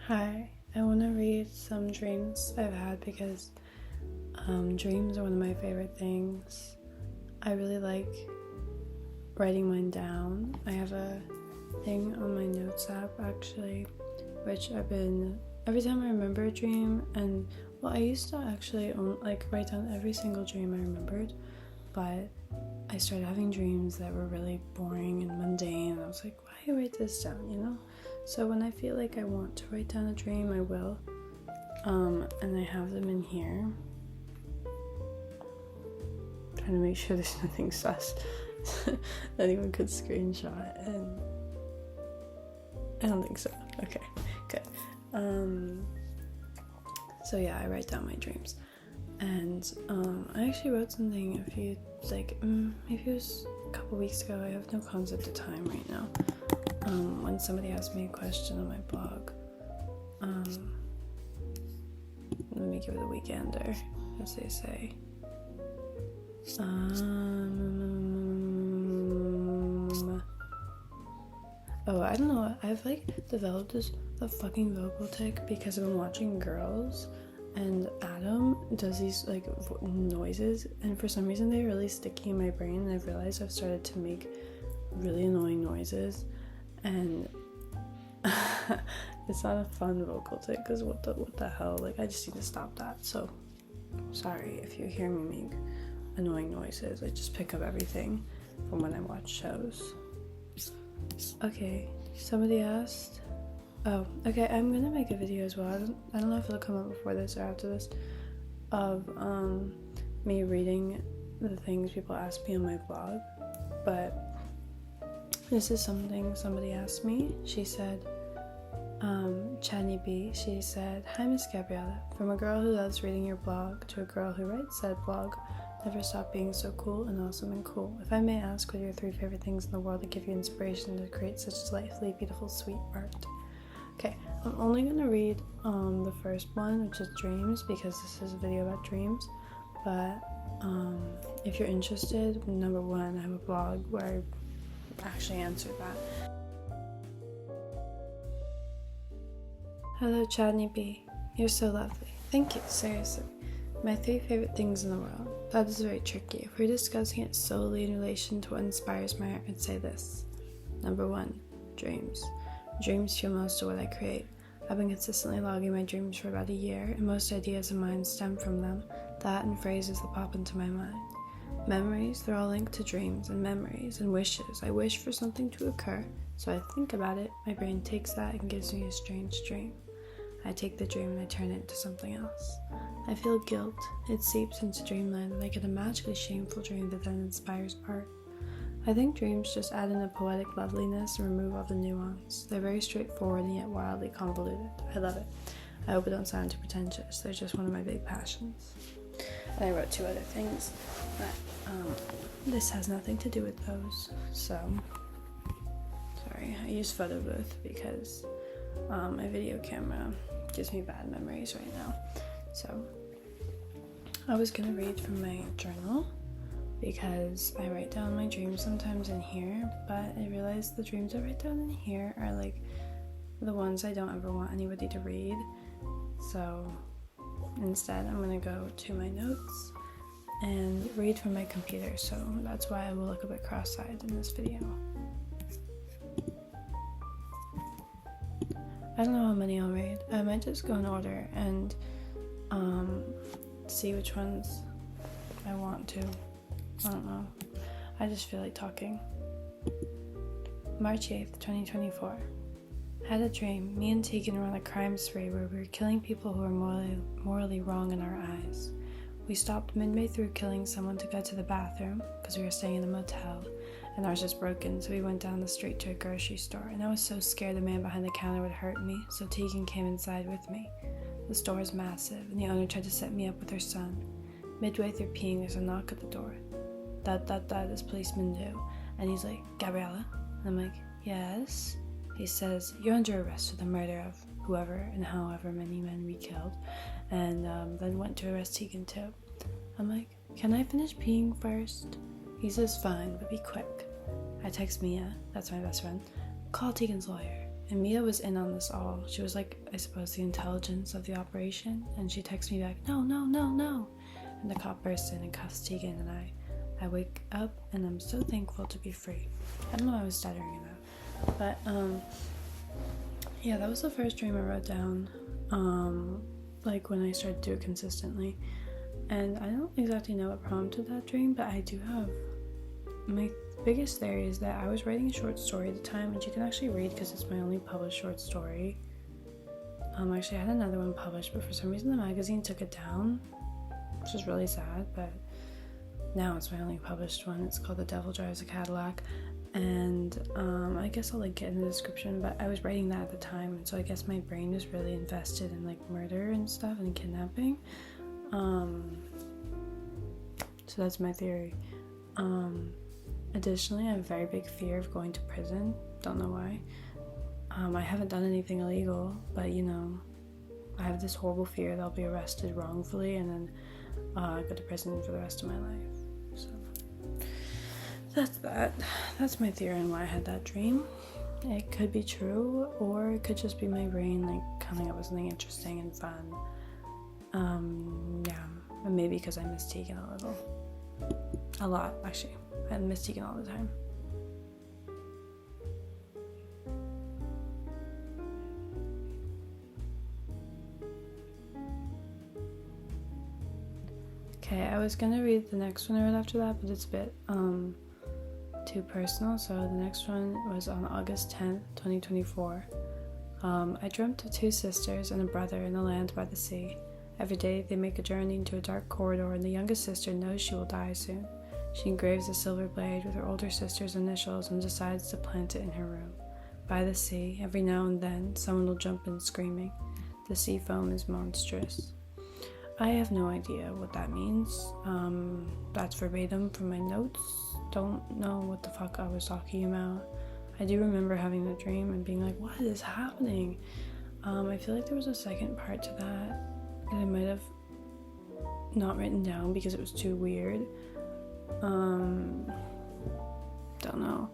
Hi, I want to read some dreams I've had because dreams are one of my favorite things. I really like writing mine down. I have a thing on my notes app actually, which every time I remember a dream, and I used to actually write down every single dream I remembered, but I started having dreams that were really boring and mundane, and I was like, why do I write this down, So when I feel like I want to write down a dream, I will. And I have them in here. Trying to make sure there's nothing sus that anyone could screenshot, and I don't think so. Okay, good. So yeah, I write down my dreams. And I actually wrote something maybe it was a couple weeks ago. I have no concept of time right now. When somebody asked me a question on my blog, let me give it a weekender, as they say. I don't know, I've developed a fucking vocal tick because I've been watching Girls, and Adam does these noises, and for some reason they're really sticky in my brain, and I've realized I've started to make really annoying noises, and it's not a fun vocal tick, because what the hell, I just need to stop that. So sorry if you hear me make annoying noises. I just pick up everything from when I watch shows. Okay, somebody asked, I'm gonna make a video as well. I don't know if it'll come out before this or after this, of me reading the things people ask me on my blog, but this is something somebody asked me. She said, Chani B, she said, "Hi Miss Gabriella, from a girl who loves reading your blog to a girl who writes said blog, never stop being so cool and awesome and cool. If I may ask, what are your 3 favorite things in the world that give you inspiration to create such delightfully beautiful, sweet art?" Okay, I'm only gonna read the first one, which is dreams, because this is a video about dreams, but if you're interested, number 1, I have a blog where I actually answered that. Hello Chadney B, you're so lovely. Thank you, seriously. My 3 favorite things in the world. That is very tricky. If we're discussing it solely in relation to what inspires my art, I'd say this. Number 1, dreams. Dreams fuel most of what I create. I've been consistently logging my dreams for about a year, and most ideas of mine stem from them, that and phrases that pop into my mind. Memories, they're all linked to dreams and memories and wishes. I wish for something to occur, so I think about it, my brain takes that and gives me a strange dream. I take the dream and I turn it into something else. I feel guilt. It seeps into dreamland, and I get a magically shameful dream that then inspires art. I think dreams just add in a poetic loveliness and remove all the nuance. They're very straightforward and yet wildly convoluted. I love it. I hope it don't sound too pretentious. They're just one of my big passions. And I wrote 2 other things, but this has nothing to do with those. So, sorry, I use photo booth because my video camera gives me bad memories right now. So, I was gonna read from my journal because I write down my dreams sometimes in here, but I realized the dreams I write down in here are the ones I don't ever want anybody to read. So instead, I'm gonna go to my notes and read from my computer. So that's why I will look a bit cross-eyed in this video. I don't know how many I'll read. I might just go in order and see which ones I want to. I don't know. I just feel like talking. March 8th, 2024. Had a dream. Me and Tegan were on a crime spree where we were killing people who were morally wrong in our eyes. We stopped midway through killing someone to go to the bathroom because we were staying in a motel, and ours was broken, so we went down the street to a grocery store, and I was so scared the man behind the counter would hurt me, so Tegan came inside with me. The store is massive, and the owner tried to set me up with her son. Midway through peeing, there's a knock at the door. That, this policeman do. And he's like, "Gabriella?" And I'm like, "Yes." He says, "You're under arrest for the murder of whoever and however many men we killed." And then went to arrest Tegan too. I'm like, "Can I finish peeing first?" He says, "Fine, but be quick." I text Mia, that's my best friend, "Call Tegan's lawyer." And Mia was in on this all. She was like, I suppose, the intelligence of the operation. And she texted me back, no, no, no, no. And the cop burst in and cuffs Tegan, and I wake up and I'm so thankful to be free. I don't know why I was stuttering in that. But, yeah, that was the first dream I wrote down, like when I started to do it consistently. And I don't exactly know what prompted that dream, but I do have my biggest theory is that I was writing a short story at the time, which you can actually read because it's my only published short story. Actually, I had another one published, but for some reason the magazine took it down, which is really sad, but now it's my only published one. It's called The Devil Drives a Cadillac, and I guess I'll link it in the description, but I was writing that at the time, and so I guess my brain was really invested in like murder and stuff and kidnapping. So that's my theory. Additionally, I have a very big fear of going to prison. Don't know why. I haven't done anything illegal, but you know, I have this horrible fear that I'll be arrested wrongfully and then go to prison for the rest of my life. So that's that. That's my theory on why I had that dream. It could be true, or it could just be my brain like coming up with something interesting and fun. Yeah, and maybe because I miss Tegan a lot actually. I miss Tegan all the time. Okay, I was gonna read the next one I read after that, but it's a bit too personal, so the next one was on August 10th, 2024. I dreamt of two sisters and a brother in a land by the sea. Every day they make a journey into a dark corridor, and the youngest sister knows she will die soon. She engraves a silver blade with her older sister's initials and decides to plant it in her room. By the sea, every now and then, someone will jump in screaming. The sea foam is monstrous. I have no idea what that means. That's verbatim from my notes. Don't know what the fuck I was talking about. I do remember having the dream and being like, what is happening? I feel like there was a second part to that I might have not written down because it was too weird. Don't know.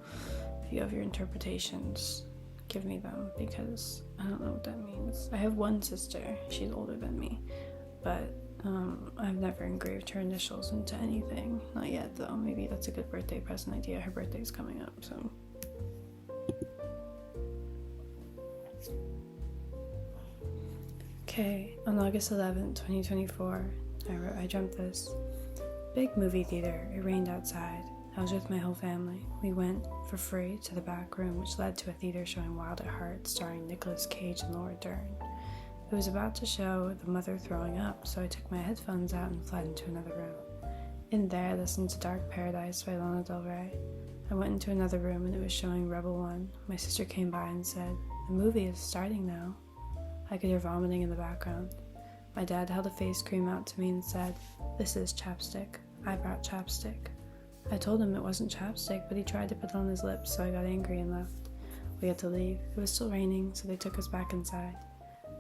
If you have your interpretations, give me them, because I don't know what that means. I have one sister. She's older than me, but I've never engraved her initials into anything. Not yet, though. Maybe that's a good birthday present idea. Her birthday's coming up, so. Okay, on August 11th, 2024, I dreamt this. Big movie theater. It rained outside. I was with my whole family. We went for free to the back room, which led to a theater showing Wild at Heart, starring Nicolas Cage and Laura Dern. It was about to show the mother throwing up, so I took my headphones out and fled into another room. In there, I listened to Dark Paradise by Lana Del Rey. I went into another room and it was showing Rebel One. My sister came by and said, "The movie is starting now." I could hear vomiting in the background. My dad held a face cream out to me and said, "This is chapstick. I brought chapstick." I told him it wasn't chapstick, but he tried to put it on his lips, so I got angry and left. We had to leave. It was still raining, so they took us back inside.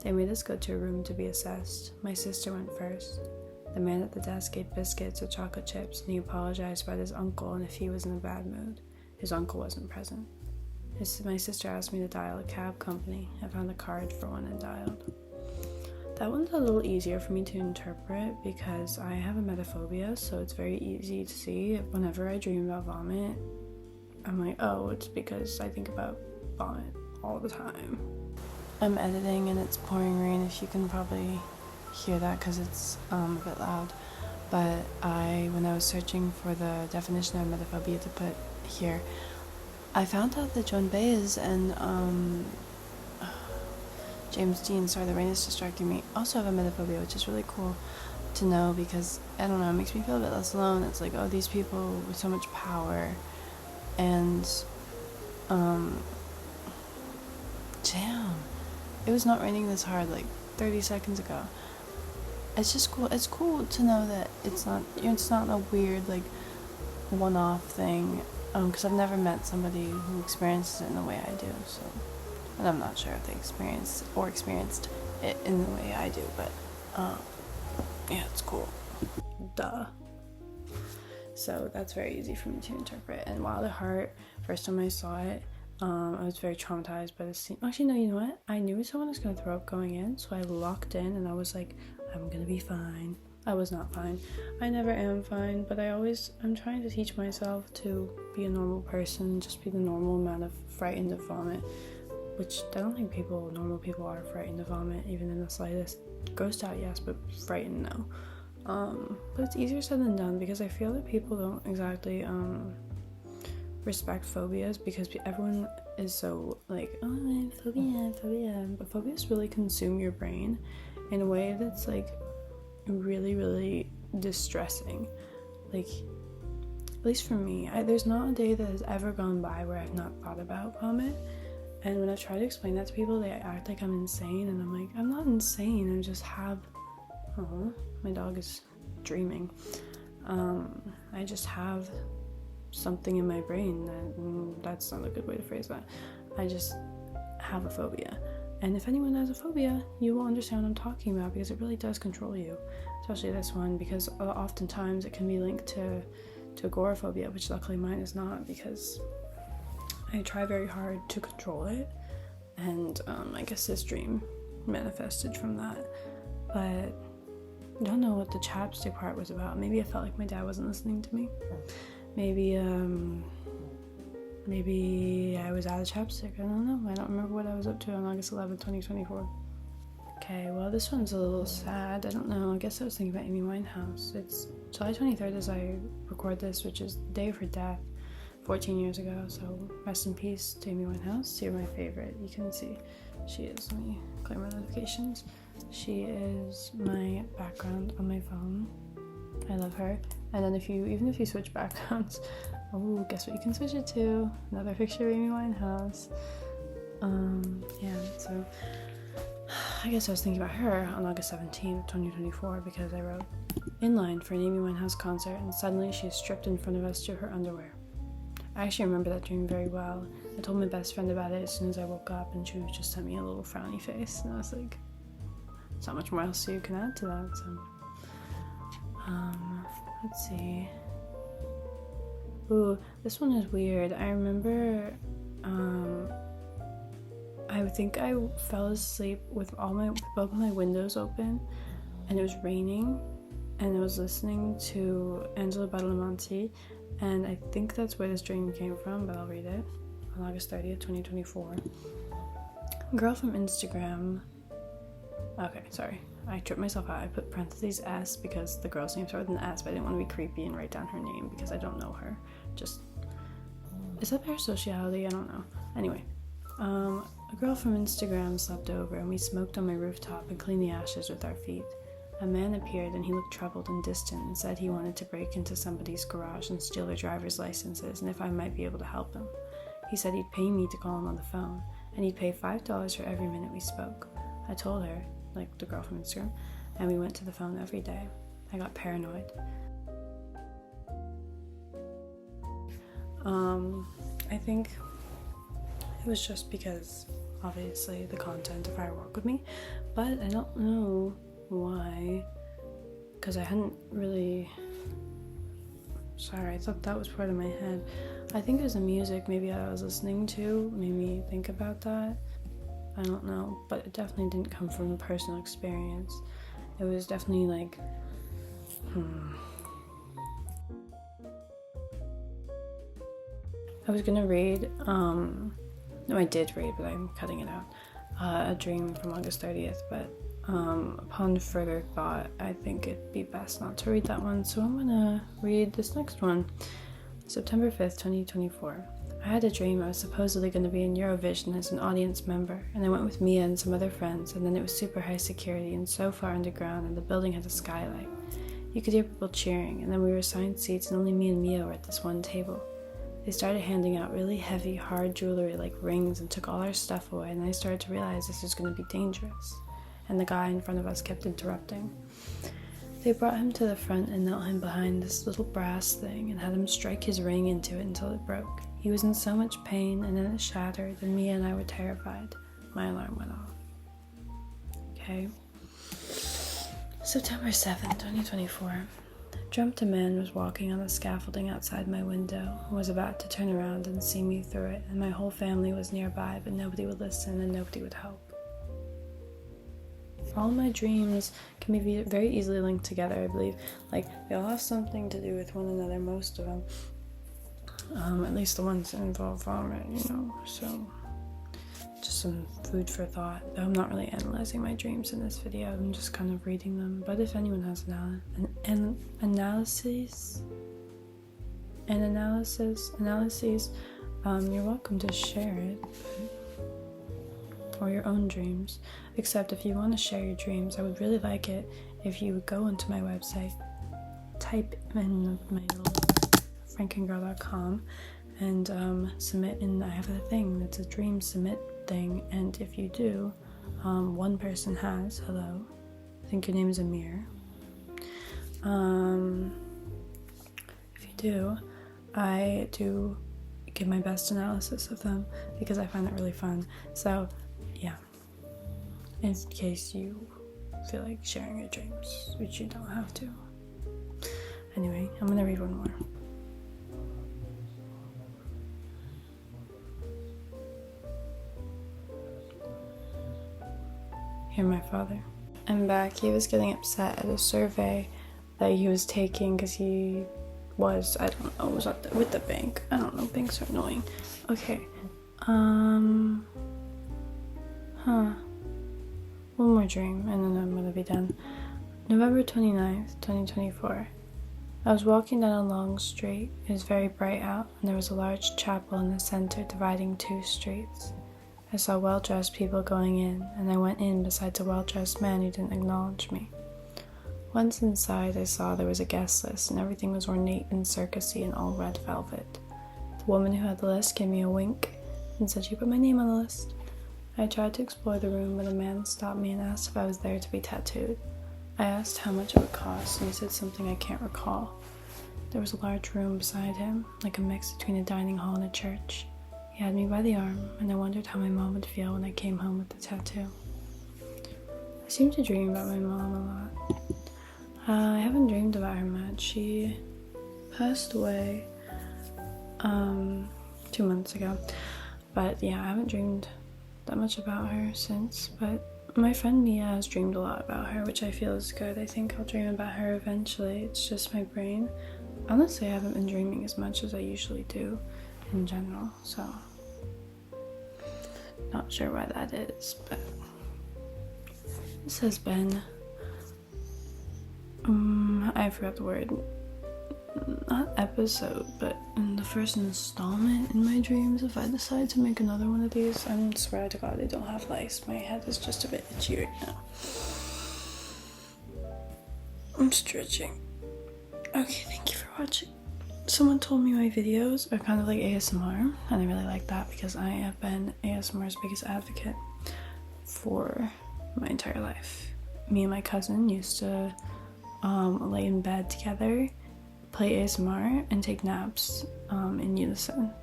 They made us go to a room to be assessed. My sister went first. The man at the desk ate biscuits with chocolate chips, and he apologized about his uncle and if he was in a bad mood. His uncle wasn't present. My sister asked me to dial a cab company. I found a card for one and dialed. That one's a little easier for me to interpret because I have a meophobia, so it's very easy to see. Whenever I dream about vomit, I'm like, oh, it's because I think about vomit all the time. I'm editing and it's pouring rain, if you can probably hear that because it's a bit loud. But when I was searching for the definition of meophobia to put here, I found out that Joan Baez and James Dean, sorry, the rain is distracting me, also have a meophobia, which is really cool to know because, I don't know, it makes me feel a bit less alone. It's like, oh, these people with so much power, and damn, it was not raining this hard like 30 seconds ago. It's just cool. It's cool to know that it's not a weird like one-off thing, because I've never met somebody who experiences it in the way I do, so. And I'm not sure if they experienced it in the way I do, but yeah, it's cool. Duh. So that's very easy for me to interpret. And Wild at Heart, first time I saw it, I was very traumatized by the scene. Actually, no, you know what? I knew someone was going to throw up going in, so I locked in and I was like, I'm going to be fine. I was not fine. I never am fine, but I'm trying to teach myself to be a normal person, just be the normal amount of frightened of vomit, which I don't think normal people are frightened of vomit, even in the slightest. Grossed out, yes, but frightened, no. But it's easier said than done because I feel that people don't exactly, respect phobias because everyone is so like, oh, phobia, but phobias really consume your brain in a way that's like really, really distressing. Like, at least for me, there's not a day that has ever gone by where I've not thought about vomit. And when I try to explain that to people, they act like I'm insane, and I'm like, I'm not insane. I just have, oh, my dog is dreaming. I just have something in my brain that's not a good way to phrase that. I just have a phobia, and if anyone has a phobia, you will understand what I'm talking about because it really does control you, especially this one, because oftentimes it can be linked to agoraphobia, which luckily mine is not, because I try very hard to control it, and I guess this dream manifested from that. But I don't know what the chapstick part was about. Maybe I felt like my dad wasn't listening to me. Maybe I was out of chapstick. I don't know. I don't remember what I was up to on August 11th, 2024. Okay, well, this one's a little sad. I don't know. I guess I was thinking about Amy Winehouse. It's July 23rd as I record this, which is the day of her death, 14 years ago. So rest in peace to Amy Winehouse. You're my favorite. You can see she is. Let me clear my notifications. She is my background on my phone. I love her. And then even if you switch backgrounds, oh, guess what you can switch it to? Another picture of Amy Winehouse. Yeah, so I guess I was thinking about her on August 17th, 2024, because I wrote, in line for an Amy Winehouse concert, and suddenly she is stripped in front of us to her underwear. I actually remember that dream very well. I told my best friend about it as soon as I woke up, and she just sent me a little frowny face, and I was like, there's not much more else you can add to that, so. Let's see. Ooh, this one is weird. I remember, I think I fell asleep with both my windows open, and it was raining, and I was listening to Angelo Badalamenti, and I think that's where this dream came from, but I'll read it. On August 30th, 2024. Girl from Instagram. Okay, sorry. I tripped myself out. I put parentheses S because the girl's name started with an S, but I didn't want to be creepy and write down her name because I don't know her. Is that parasociality? I don't know. Anyway, a girl from Instagram slept over and we smoked on my rooftop and cleaned the ashes with our feet. A man appeared and he looked troubled and distant and said he wanted to break into somebody's garage and steal their driver's licenses and if I might be able to help him. He said he'd pay me to call him on the phone and he'd pay $5 for every minute we spoke. I told her, like the girl from Instagram, and we went to the phone every day. I got paranoid. I think it was just because, obviously, the content of our work with me, but I don't know why, because I hadn't really, sorry, I thought that was part of my head. I think it was the music maybe I was listening to made me think about that. I don't know, but it definitely didn't come from a personal experience. It was definitely like, I was gonna read, no, I did read, but I'm cutting it out, a dream from August 30th, but upon further thought, I think it'd be best not to read that one, so I'm gonna read this next one. September 5th, 2024. I had a dream I was supposedly going to be in Eurovision as an audience member, and I went with Mia and some other friends, and then it was super high security and so far underground, and the building had a skylight. You could hear people cheering, and then we were assigned seats, and only me and Mia were at this one table. They started handing out really heavy, hard jewelry like rings and took all our stuff away, and I started to realize this was going to be dangerous, and the guy in front of us kept interrupting. They brought him to the front and knelt him behind this little brass thing and had him strike his ring into it until it broke. He was in so much pain, and then it shattered, and Mia and I were terrified. My alarm went off. Okay. September 7th, 2024. dreamt a man was walking on the scaffolding outside my window and was about to turn around and see me through it, and my whole family was nearby, but nobody would listen and nobody would help. All my dreams can be very easily linked together, I believe. Like, they all have something to do with one another, most of them. At least the ones that involve vomit, so just some food for thought. Though I'm not really analyzing my dreams in this video, I'm just kind of reading them. But if anyone has analyses, you're welcome to share it, or your own dreams. Except if you want to share your dreams, I would really like it if you would go onto my website, type in my little frankengirl.com, and submit. And I have a thing that's a dream submit thing, and if you do, one person has, hello, I think your name is Amir. If you do, I do give my best analysis of them because I find it really fun. So yeah, in case you feel like sharing your dreams, which you don't have to. Anyway, I'm gonna read one more. Hear my father. I'm back. He was getting upset at a survey that he was taking because he was, I don't know, was with the bank. I don't know, banks are annoying. Okay. One more dream and then I'm gonna be done. November 29th, 2024. I was walking down a long street. It was very bright out and there was a large chapel in the center dividing two streets. I saw well-dressed people going in, and I went in besides a well-dressed man who didn't acknowledge me. Once inside, I saw there was a guest list, and everything was ornate and circusy in all red velvet. The woman who had the list gave me a wink and said she put my name on the list. I tried to explore the room, but a man stopped me and asked if I was there to be tattooed. I asked how much it would cost, and he said something I can't recall. There was a large room beside him, like a mix between a dining hall and a church. He had me by the arm, and I wondered how my mom would feel when I came home with the tattoo. I seem to dream about my mom a lot. I haven't dreamed about her much. She passed away 2 months ago. But yeah, I haven't dreamed that much about her since. But my friend Mia has dreamed a lot about her, which I feel is good. I think I'll dream about her eventually. It's just my brain. Honestly, I haven't been dreaming as much as I usually do in general, so not sure why that is, but this has been I forgot the word, not episode, but in the first installment in my dreams. If I decide to make another one of these, I swear to God, I don't have lice. My head is just a bit itchy right now. I'm stretching. Okay, thank you for watching. Someone told me my videos are kind of like ASMR, and I really like that because I have been ASMR's biggest advocate for my entire life. Me and my cousin used to lay in bed together, play ASMR, and take naps in unison.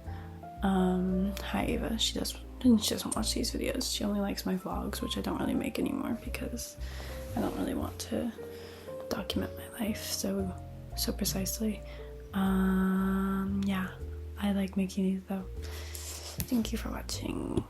Hi Ava, she doesn't watch these videos. She only likes my vlogs, which I don't really make anymore because I don't really want to document my life so precisely. Yeah, I like making these though. Thank you for watching.